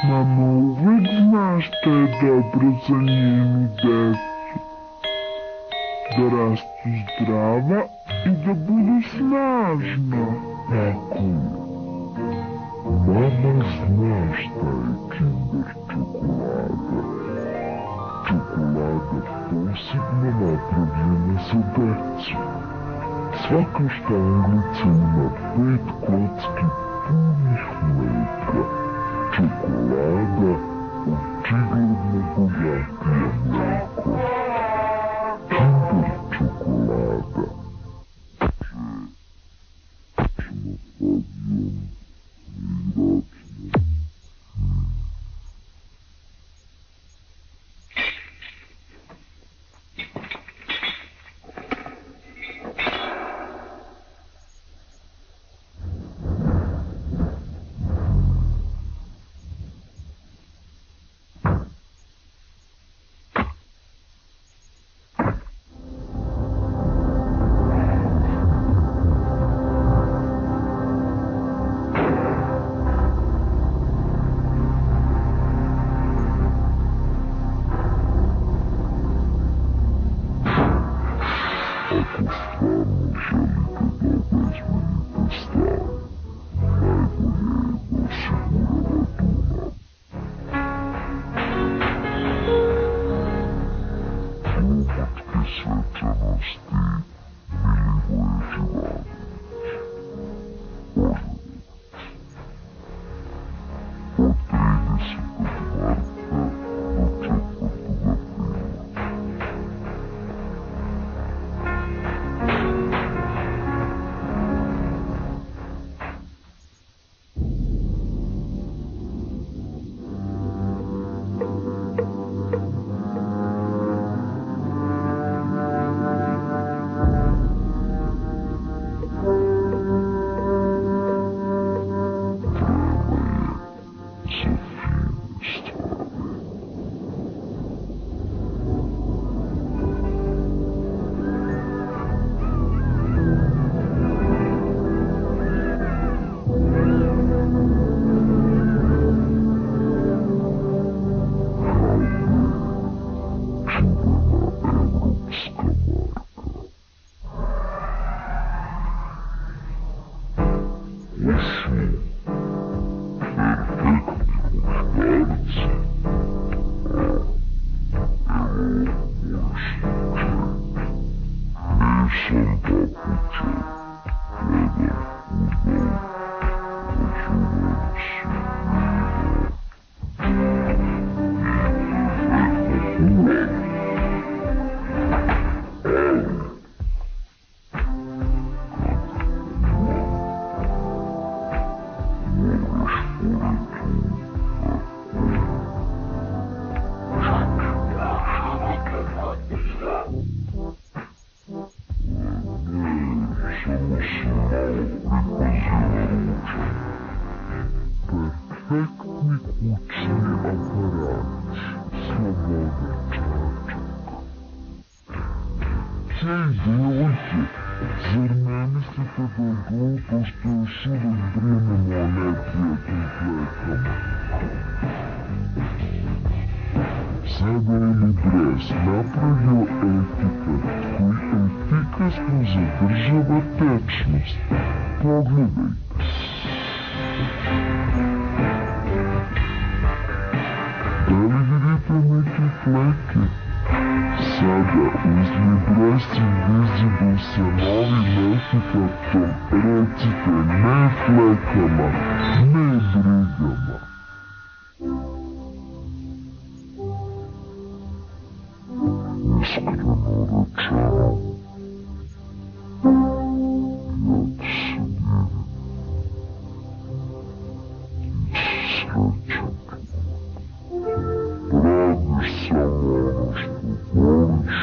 Mama uvek zna šta je dobro za njenu decu. Da rastu zdrava i da budu snažna. Tako je. Mama zna šta je Kinder čokolada. Čokolada posebno napravljena za decu. Svaka štanglica ima 5 kocki punih mleka. Čokolada očigledno bogatija mleko. Kinder čokolada. арсенал рекозирует. Перфектный кучный аппарат, свобода чачек. Цей делайте, зерна мислите да е глупо, ще još uvek brinemo o neprijatnim flekama. Sada je Libres napravio etiket koji efikasno zadržava tečnost. Pogledajte. Da li vidite neke fleke? Sada uz Libres Invisible sa novim etiketom recite ne flekama, ne brigama. Iskreno rečeno, ja ti se divim. Ti si srećan čovjek. Radiš samo ono što voliš,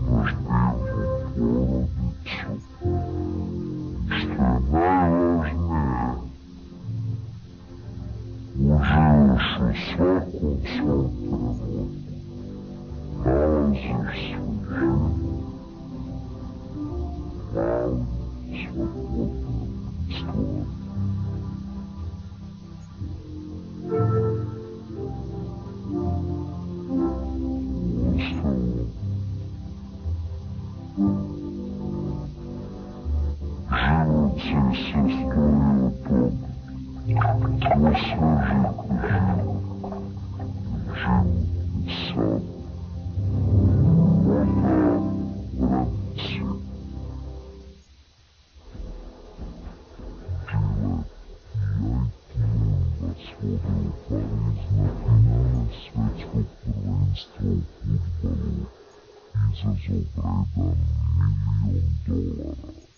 imaš divnu porodicu. Što je najvažnije, uživaš u svakom svom trenutku. Nalaziš svoj život, malim, svakodnevnim stvarima. Uostalom, život se sastoji od toga, osveži ko život, život je sad. Svetskog prvenstva u fudbalu izazov vredan $1.000.000.